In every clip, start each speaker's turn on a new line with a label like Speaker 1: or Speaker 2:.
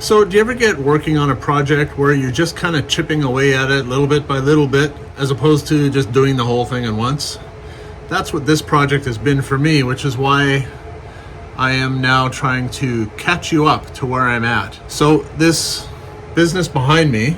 Speaker 1: So do you ever get working on a project where you're just kind of chipping away at it little bit by little bit, as opposed to just doing the whole thing at once? That's what this project has been for me, which is why I am now trying to catch you up to where I'm at. So this business behind me,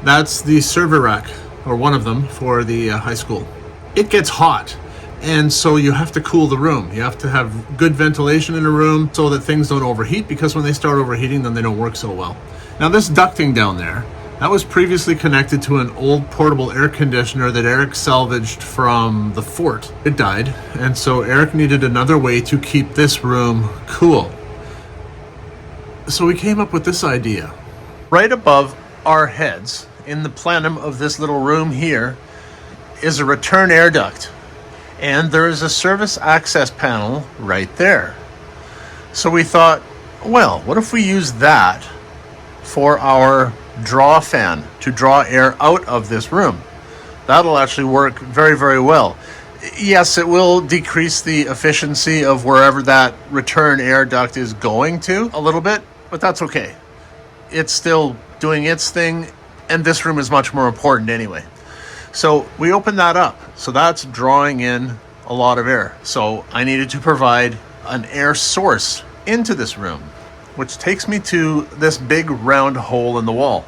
Speaker 1: that's the server rack, or one of them, for the high school. It gets hot, and so you have to cool the room. You have to have good ventilation in a room so that things don't overheat, because when they start overheating, then they don't work so well. Now this ducting down there, that was previously connected to an old portable air conditioner that Eric salvaged from the fort. It died, and so Eric needed another way to keep this room cool. So we came up with this idea. Right above our heads, in the plenum of this little room here, is a return air duct. And there is a service access panel right there. So we thought, well, what if we use that for our draw fan to draw air out of this room? That'll actually work very, very well. Yes, it will decrease the efficiency of wherever that return air duct is going to a little bit, but that's okay. It's still doing its thing, and this room is much more important anyway. So we opened that up. So that's drawing in a lot of air. So I needed to provide an air source into this room, which takes me to this big round hole in the wall.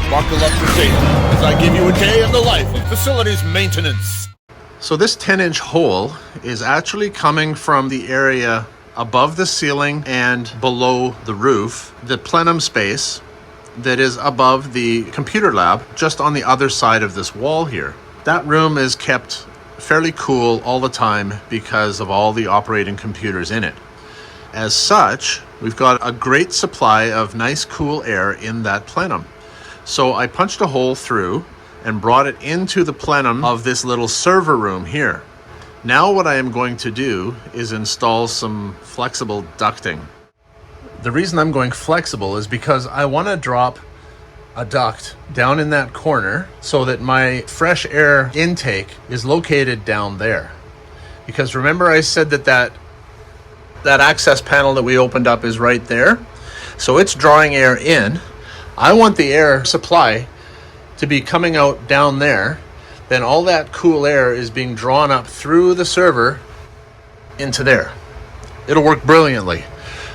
Speaker 2: Buckle up for safety as I give you a day in the life of facilities maintenance.
Speaker 1: So this 10-inch hole is actually coming from the area above the ceiling and below the roof, the plenum space that is above the computer lab, just on the other side of this wall here. That room is kept fairly cool all the time because of all the operating computers in it. As such, we've got a great supply of nice cool air in that plenum. So I punched a hole through and brought it into the plenum of this little server room here. Now what I am going to do is install some flexible ducting. The reason I'm going flexible is because I want to drop a duct down in that corner so that my fresh air intake is located down there. Because remember I said that access panel that we opened up is right there? So it's drawing air in. I want the air supply to be coming out down there. Then all that cool air is being drawn up through the server into there. It'll work brilliantly.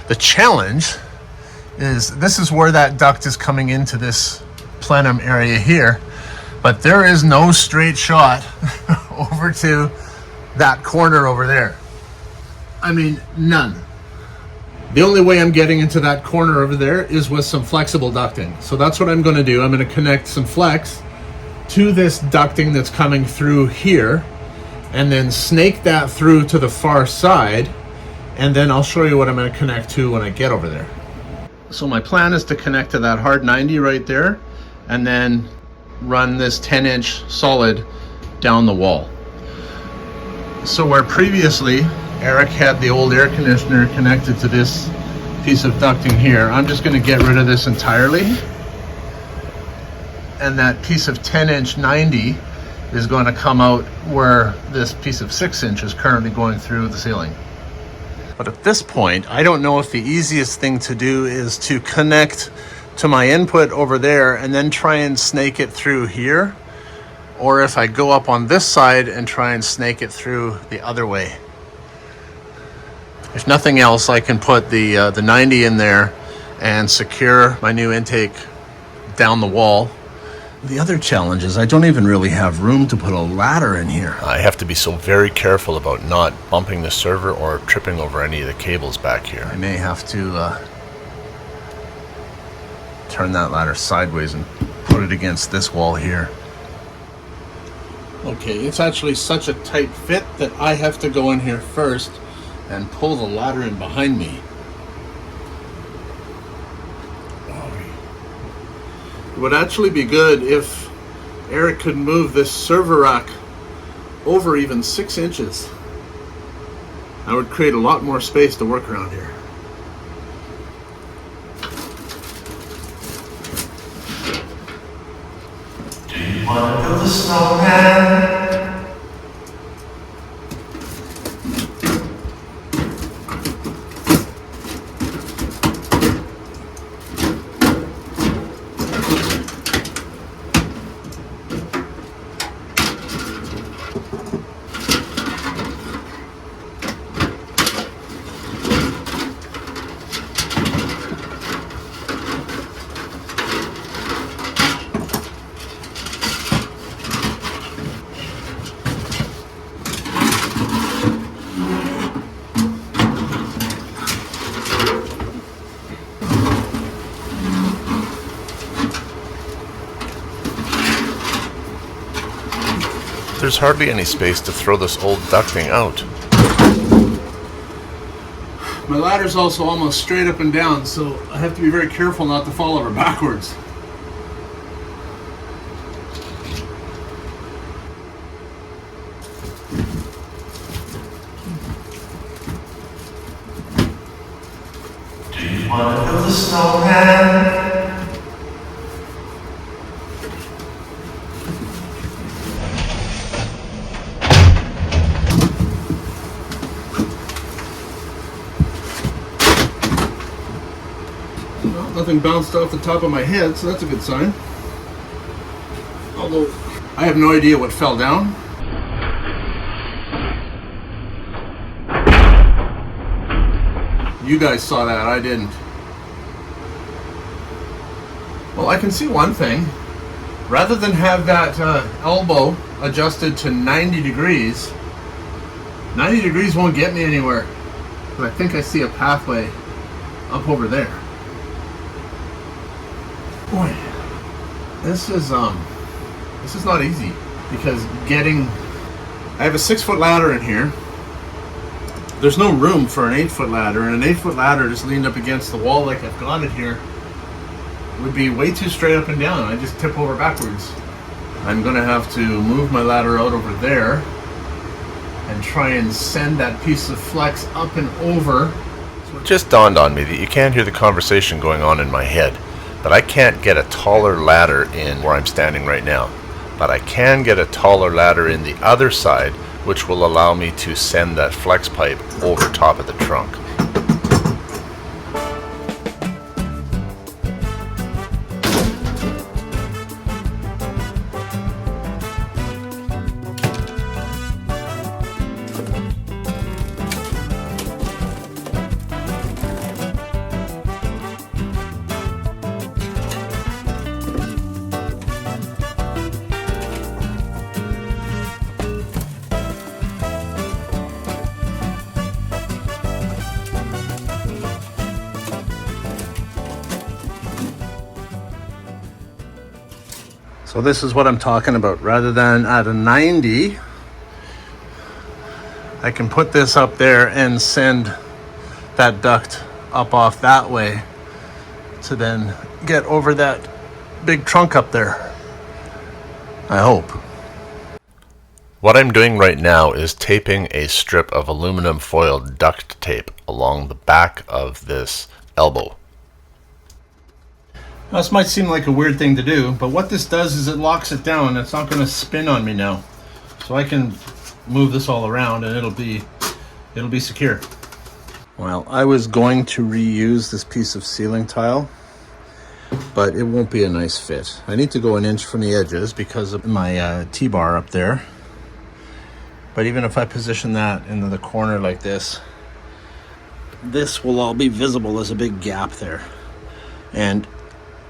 Speaker 1: The challenge is this is where that duct is coming into this plenum area here, but there is no straight shot over to that corner over there. I mean, none. The only way I'm getting into that corner over there is with some flexible ducting. So that's what I'm going to do. I'm going to connect some flex to this ducting that's coming through here, and then snake that through to the far side, and then I'll show you what I'm going to connect to when I get over there. So my plan is to connect to that hard 90 right there, and then run this 10-inch solid down the wall. So where previously Eric had the old air conditioner connected to this piece of ducting here, I'm just going to get rid of this entirely. And that piece of 10-inch 90 is going to come out where this piece of 6-inch is currently going through the ceiling. But at this point, I don't know if the easiest thing to do is to connect to my input over there and then try and snake it through here, or if I go up on this side and try and snake it through the other way. If nothing else, I can put the 90 in there and secure my new intake down the wall. The other challenge is I don't even really have room to put a ladder in here.
Speaker 2: I have to be so very careful about not bumping the server or tripping over any of the cables back here.
Speaker 1: I may have to turn that ladder sideways and put it against this wall here. Okay, it's actually such a tight fit that I have to go in here first and pull the ladder in behind me. It would actually be good if Eric could move this server rack over even 6 inches. That would create a lot more space to work around here. wanna build a snowman?
Speaker 2: There's hardly any space to throw this old ducting out.
Speaker 1: My ladder's also almost straight up and down, so I have to be very careful not to fall over backwards. Do you want to build a snowman? Nothing bounced off the top of my head, so that's a good sign. Although, I have no idea what fell down. You guys saw that, I didn't. Well, I can see one thing. Rather than have that elbow adjusted to 90 degrees, 90 degrees won't get me anywhere. But I think I see a pathway up over there. Boy, this is not easy, because I have a 6-foot ladder in here. There's no room for an 8-foot ladder, and an 8-foot ladder just leaned up against the wall like I've got it here would be way too straight up and down. I just tip over backwards. I'm gonna have to move my ladder out over there and try and send that piece of flex up and over.
Speaker 2: It just dawned on me that you can't hear the conversation going on in my head. But I can't get a taller ladder in where I'm standing right now. But I can get a taller ladder in the other side, which will allow me to send that flex pipe over top of the trunk.
Speaker 1: So this is what I'm talking about. Rather than at a 90, I can put this up there and send that duct up off that way to then get over that big trunk up there. I hope.
Speaker 2: What I'm doing right now is taping a strip of aluminum foil duct tape along the back of this elbow.
Speaker 1: Now, this might seem like a weird thing to do, but what this does is it locks it down. It's not going to spin on me now. So I can move this all around and it'll be secure. Well, I was going to reuse this piece of ceiling tile, but it won't be a nice fit. I need to go an inch from the edges because of my T-bar up there. But even if I position that into the corner like this, this will all be visible as a big gap there. And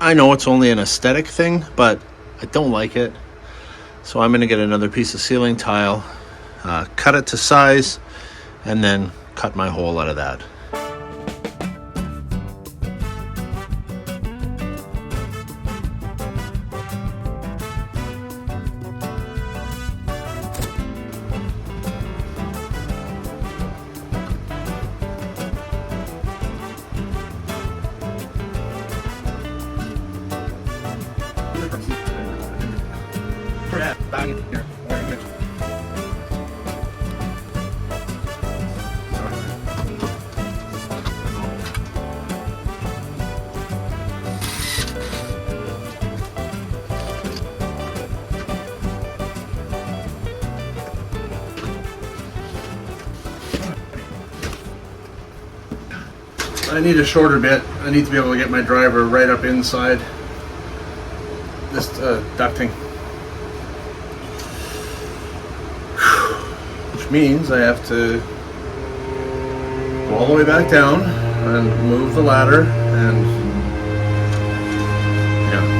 Speaker 1: I know it's only an aesthetic thing, but I don't like it. So I'm gonna get another piece of ceiling tile, cut it to size, and then cut my hole out of that. I need a shorter bit. I need to be able to get my driver right up inside this ducting. Which means I have to go all the way back down and move the ladder and yeah.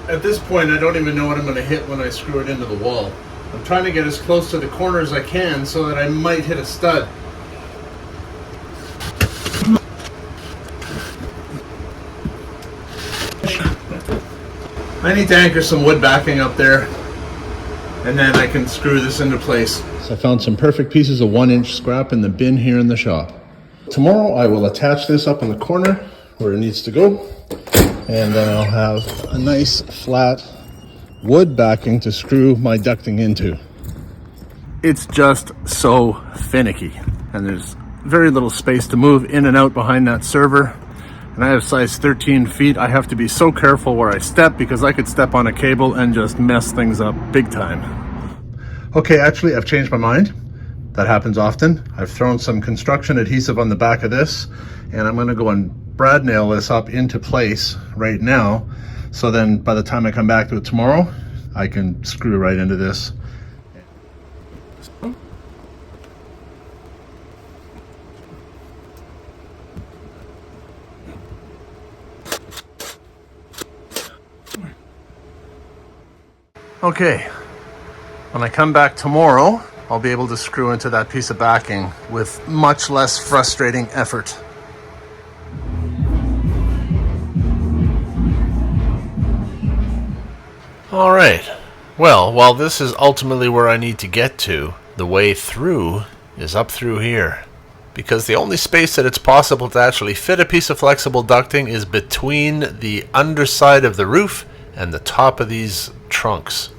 Speaker 1: At this point, I don't even know what I'm going to hit when I screw it into the wall. I'm trying to get as close to the corner as I can so that I might hit a stud. I need to anchor some wood backing up there, and then I can screw this into place. So I found some perfect pieces of 1-inch scrap in the bin here in the shop. Tomorrow I will attach this up in the corner where it needs to go. And then I'll have a nice flat wood backing to screw my ducting into. It's just so finicky, and there's very little space to move in and out behind that server. And I have size 13 feet. I have to be so careful where I step because I could step on a cable and just mess things up big time. Okay, actually I've changed my mind. That happens often. I've thrown some construction adhesive on the back of this, and I'm gonna go and brad nail this up into place right now, so then by the time I come back to it tomorrow, I can screw right into this. Okay, when I come back tomorrow, I'll be able to screw into that piece of backing with much less frustrating effort.
Speaker 2: Alright, well, while this is ultimately where I need to get to, the way through is up through here. Because the only space that it's possible to actually fit a piece of flexible ducting is between the underside of the roof and the top of these trunks.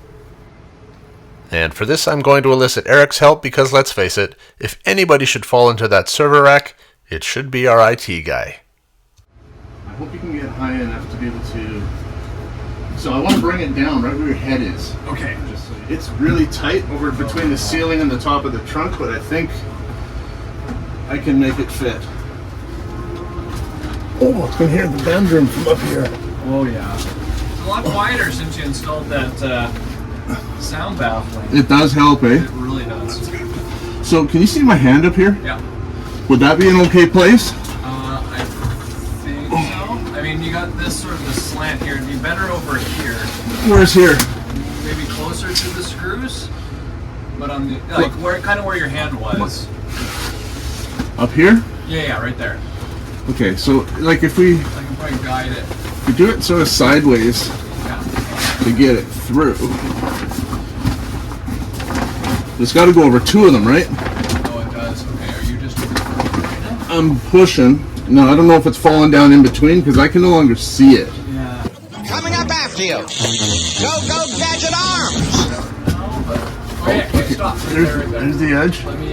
Speaker 2: And for this I'm going to elicit Eric's help because, let's face it, if anybody should fall into that server rack, it should be our IT guy.
Speaker 1: I hope you can get high enough to be able to... So I want to bring it down right where your head is. Okay. Just so it's really tight over between the ceiling and the top of the trunk, but I think I can make it fit. Oh, it's going to hear the bedroom from up here.
Speaker 3: Oh yeah. It's a lot quieter since you installed that sound baffling.
Speaker 1: It does help, eh?
Speaker 3: It really does.
Speaker 1: So can you see my hand up here?
Speaker 3: Yeah.
Speaker 1: Would that be an okay place?
Speaker 3: I think so. I mean, you got this sort of a slant here. It'd be better over here.
Speaker 1: Where's here?
Speaker 3: Maybe closer to the screws, but on the like where kind of where your hand was.
Speaker 1: Up here?
Speaker 3: Yeah, right there.
Speaker 1: Okay, so like if we...
Speaker 3: I can probably guide it.
Speaker 1: If we do it sort of sideways to get it through. It's got to go over two of them, right?
Speaker 3: Oh, it does. Okay, are you just right now?
Speaker 1: I'm pushing. No, I don't know if it's falling down in between because I can no longer see it.
Speaker 3: Yeah.
Speaker 4: Coming up after you. Go, Gadget Arms!
Speaker 3: No, but... Oh, yeah, okay, stop. Right there, right there.
Speaker 1: There's the edge.
Speaker 3: Let me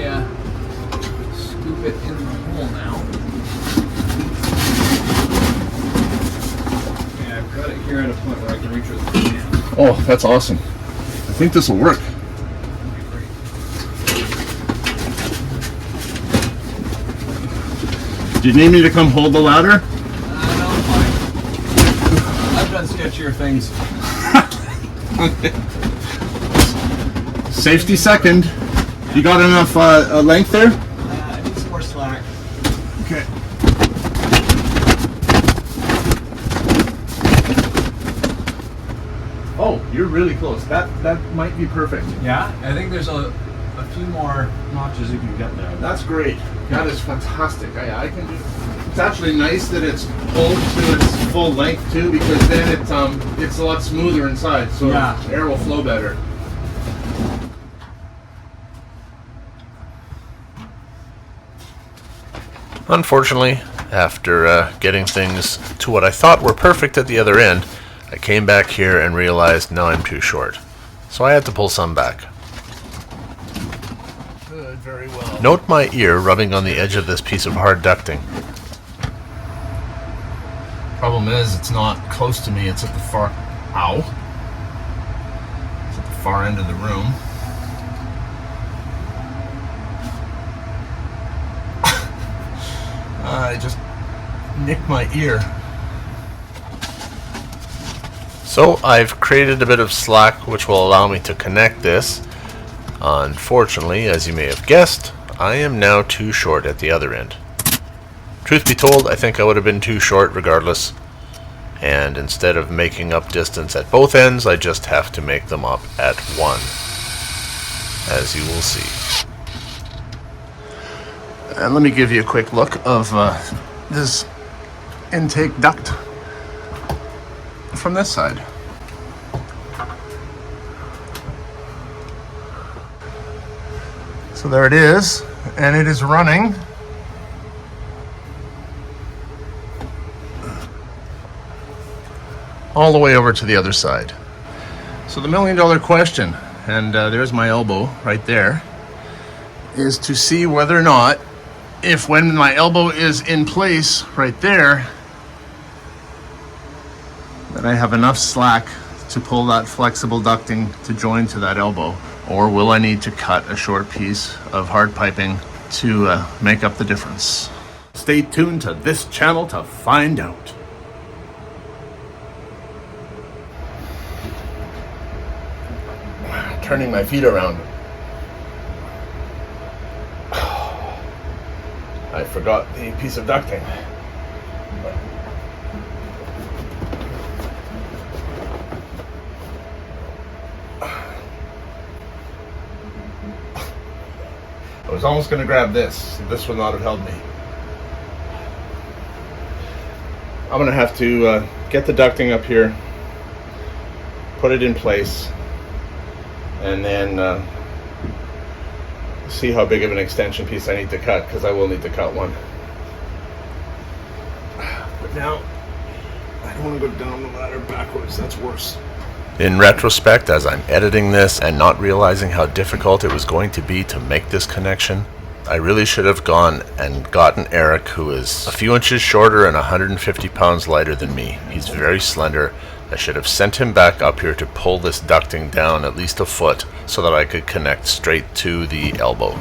Speaker 3: scoop it in the hole now. Yeah, I've got it here at a point where I can reach with my hand.
Speaker 1: Oh, that's awesome. I think this will work.
Speaker 3: That'd be great.
Speaker 1: Do you need me to come hold the ladder?
Speaker 3: No, fine. I've done sketchier things.
Speaker 1: Safety second. You got enough length there?
Speaker 3: I need some more slack.
Speaker 1: Okay. Oh, you're really close. That might be perfect.
Speaker 3: Yeah, I think there's a few more notches you can get there.
Speaker 1: That's great. That is fantastic. I can do. It's actually nice that it's pulled to its full length too, because then it's a lot smoother inside, so
Speaker 3: Yeah.
Speaker 1: air will flow better.
Speaker 2: Unfortunately, after getting things to what I thought were perfect at the other end, I came back here and realized now I'm too short. so I had to pull some back.
Speaker 1: Good, very well.
Speaker 2: Note my ear rubbing on the edge of this piece of hard ducting.
Speaker 1: Problem is, it's not close to me. It's at the far... Ow. It's at the far end of the room. I just nicked my ear.
Speaker 2: So I've created a bit of slack which will allow me to connect this. Unfortunately, as you may have guessed, I am now too short at the other end. Truth be told, I think I would have been too short regardless. And instead of making up distance at both ends, I just have to make them up at one, as you will see.
Speaker 1: And let me give you a quick look of this intake duct from this side. So there it is, and it is running all the way over to the other side. So the $1,000,000 question, and there's my elbow right there, is to see whether or not, if when my elbow is in place right there, that I have enough slack to pull that flexible ducting to join to that elbow, or will I need to cut a short piece of hard piping to make up the difference? Stay tuned to this channel to find out. Turning my feet around. I forgot the piece of ducting. I was almost going to grab this. This would not have held me. I'm going to have to get the ducting up here, put it in place, and then see how big of an extension piece I need to cut, because I will need to cut one. But now, I don't want to go down the ladder backwards. That's worse.
Speaker 2: In retrospect, as I'm editing this and not realizing how difficult it was going to be to make this connection, I really should have gone and gotten Eric, who is a few inches shorter and 150 pounds lighter than me. He's very slender. I should have sent him back up here to pull this ducting down at least a foot so that I could connect straight to the elbow.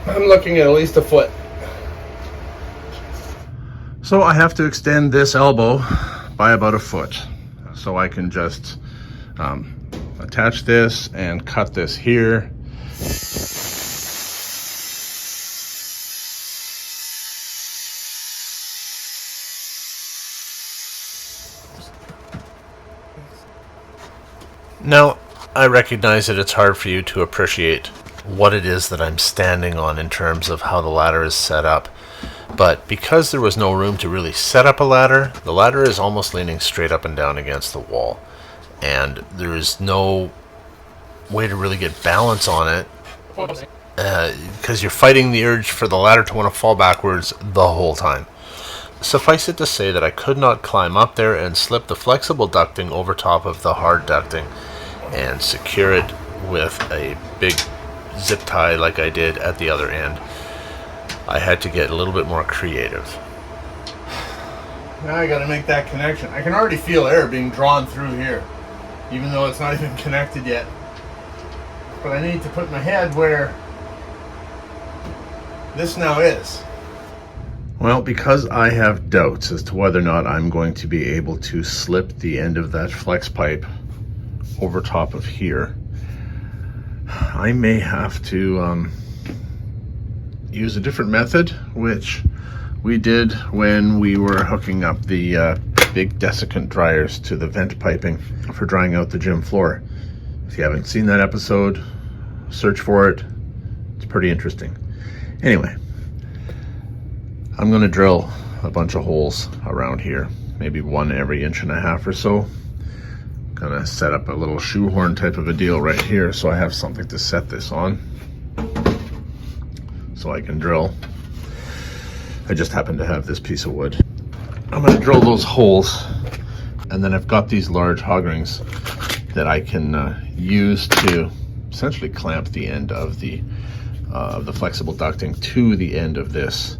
Speaker 1: I'm looking at least a foot. So I have to extend this elbow by about a foot. So I can just attach this and cut this here.
Speaker 2: Now, I recognize that it's hard for you to appreciate what it is that I'm standing on in terms of how the ladder is set up. But because there was no room to really set up a ladder, the ladder is almost leaning straight up and down against the wall. And there is no way to really get balance on it because you're fighting the urge for the ladder to want to fall backwards the whole time. Suffice it to say that I could not climb up there and slip the flexible ducting over top of the hard ducting and secure it with a big zip tie like I did at the other end. I had to get a little bit more creative.
Speaker 1: Now I gotta make that connection. I can already feel air being drawn through here, even though it's not even connected yet. But I need to put my head where this now is. Well, because I have doubts as to whether or not I'm going to be able to slip the end of that flex pipe over top of here, I may have to use a different method, which we did when we were hooking up the big desiccant dryers to the vent piping for drying out the gym floor. If you haven't seen that episode, search for it. It's pretty interesting. Anyway, I'm going to drill a bunch of holes around here, maybe one every 1.5 inches or so. Gonna set up a little shoehorn type of a deal right here so I have something to set this on so I can drill. I just happen to have this piece of wood. I'm going to drill those holes, and then I've got these large hog rings that I can use to essentially clamp the end of the flexible ducting to the end of this.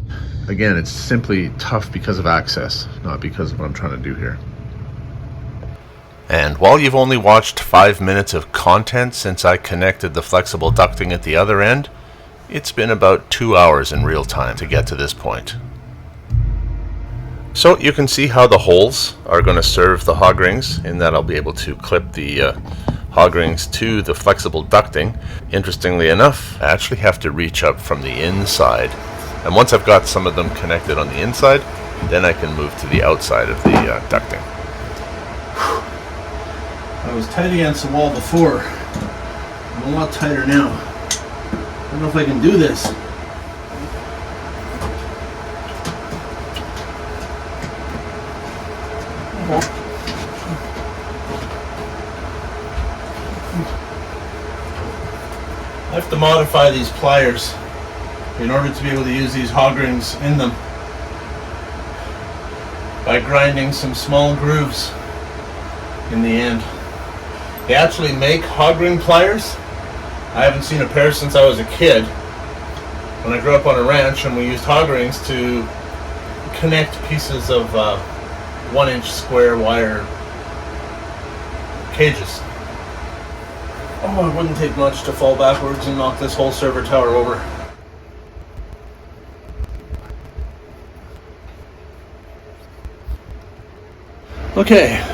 Speaker 1: Again, it's simply tough because of access, not because of what I'm trying to do here.
Speaker 2: And while you've only watched 5 minutes of content since I connected the flexible ducting at the other end, it's been about 2 hours in real time to get to this point. So you can see how the holes are going to serve the hog rings, in that I'll be able to clip the hog rings to the flexible ducting. Interestingly enough, I actually have to reach up from the inside, and once I've got some of them connected on the inside, then I can move to the outside of the ducting.
Speaker 1: I was tight against the wall before. I'm a lot tighter now. I don't know if I can do this. I have to modify these pliers in order to be able to use these hog rings in them by grinding some small grooves in the end. They actually make hog ring pliers. I haven't seen a pair since I was a kid, when I grew up on a ranch and we used hog rings to connect pieces of 1-inch square wire cages. Oh, it wouldn't take much to fall backwards and knock this whole server tower over. Okay,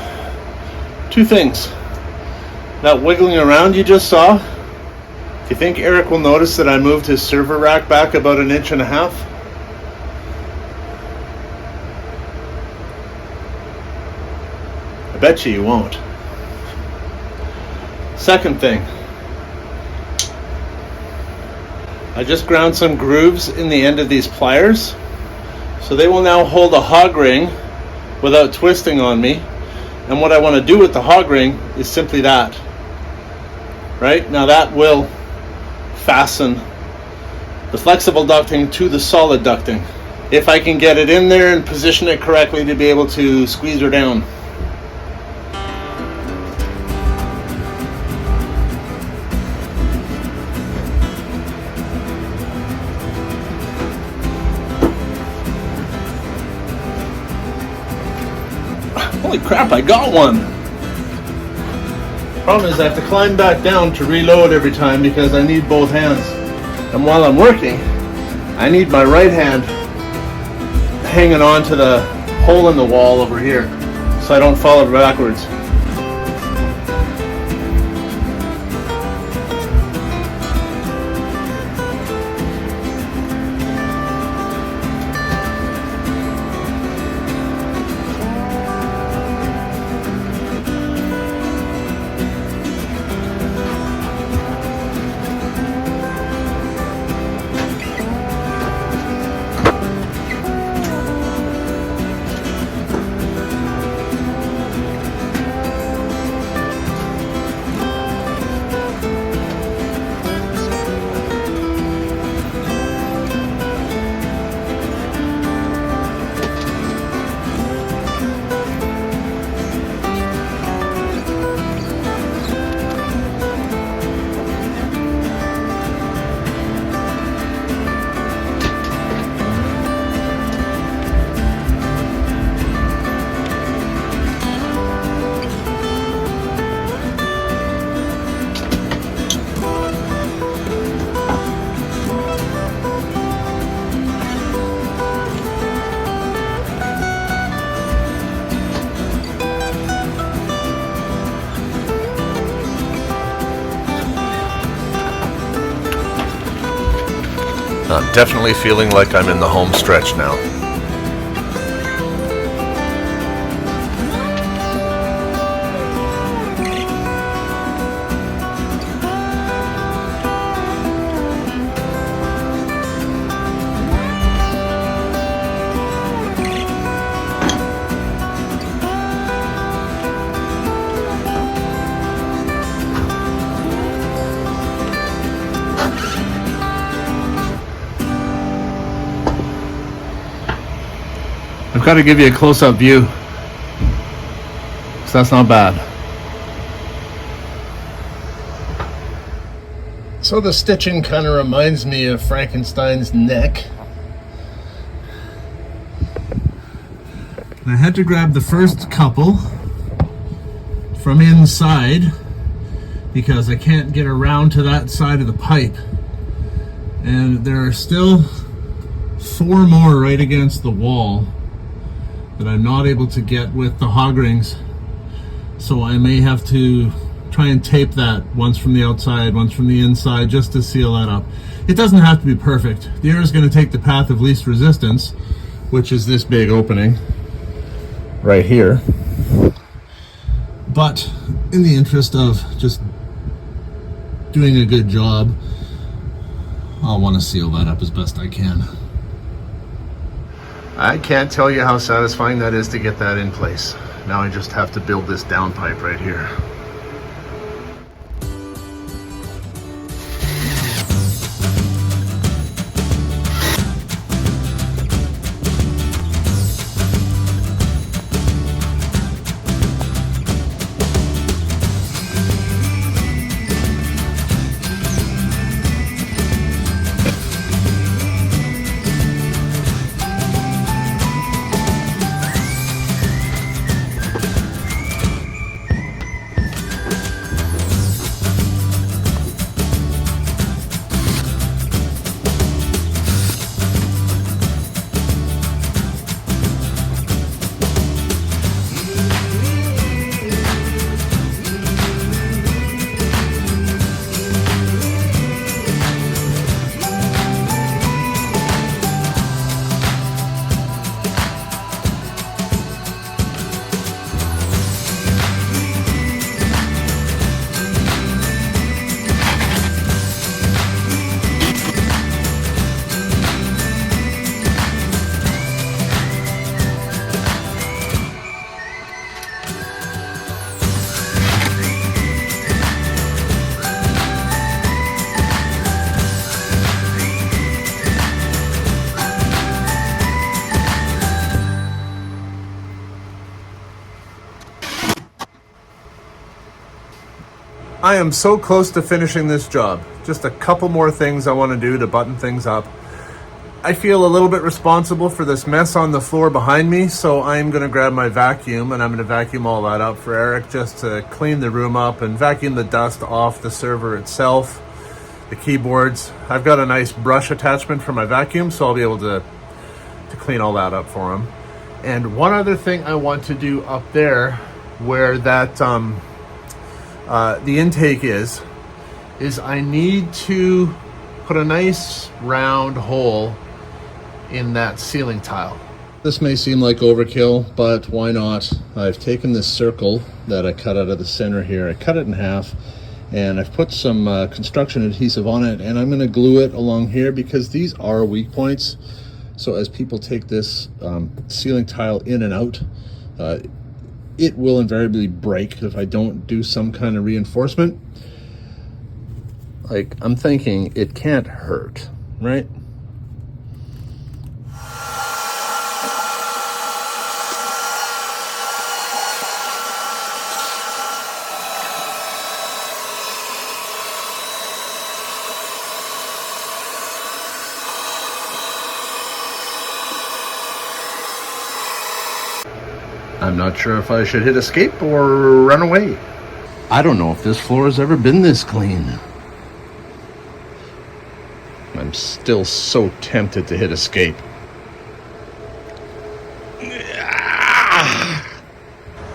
Speaker 1: 2 things. That wiggling around you just saw, do you think Eric will notice that I moved his server rack back about 1.5 inches? I bet you won't. Second thing, I just ground some grooves in the end of these pliers, so they will now hold a hog ring without twisting on me. And what I want to do with the hog ring is simply that. Right? Now that will fasten the flexible ducting to the solid ducting, if I can get it in there and position it correctly to be able to squeeze her down. Holy crap, I got one! Problem is I have to climb back down to reload every time because I need both hands. And while I'm working, I need my right hand hanging on to the hole in the wall over here so I don't fall backwards.
Speaker 2: I'm definitely feeling like I'm in the home stretch now.
Speaker 1: got to give you a close-up view, so that's not bad. So the stitching kind of reminds me of Frankenstein's neck. I had to grab the first couple from inside because I can't get around to that side of the pipe. And there are still 4 more right against the wall that I'm not able to get with the hog rings. So I may have to try and tape that, once from the outside, once from the inside, just to seal that up. It doesn't have to be perfect. The air is going to take the path of least resistance, which is this big opening right here. But in the interest of just doing a good job, I'll want to seal that up as best I can. I can't tell you how satisfying that is to get that in place. Now I just have to build this down pipe right here. I am so close to finishing this job. Just a couple more things I want to do to button things up. I feel a little bit responsible for this mess on the floor behind me, so I'm going to grab my vacuum and I'm going to vacuum all that up for Eric, just to clean the room up and vacuum the dust off the server itself, the keyboards. I've got a nice brush attachment for my vacuum, so I'll be able to clean all that up for him. And one other thing I want to do up there, where that the intake is I need to put a nice round hole in that ceiling tile. This may seem like overkill, but why not? I've taken this circle that I cut out of the center here, I cut it in half, and I've put some construction adhesive on it, and I'm going to glue it along here because these are weak points. So as people take this ceiling tile in and out, it will invariably break if I don't do some kind of reinforcement. Like, I'm thinking it can't hurt, right? I'm not sure if I should hit escape or run away. I don't know if this floor has ever been this clean. I'm still so tempted to hit escape.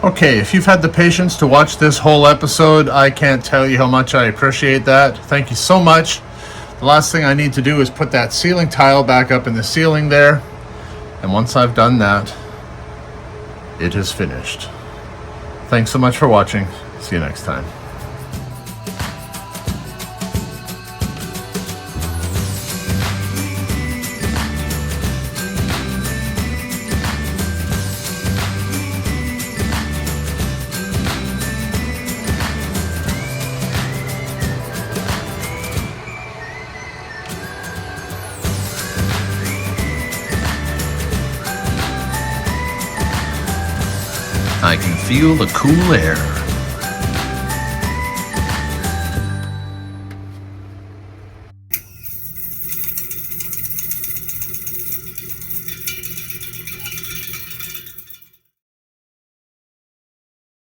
Speaker 1: Okay, if you've had the patience to watch this whole episode, I can't tell you how much I appreciate that. Thank you so much. The last thing I need to do is put that ceiling tile back up in the ceiling there. And once I've done that, it is finished. Thanks so much for watching. See you next time. I can feel the cool air.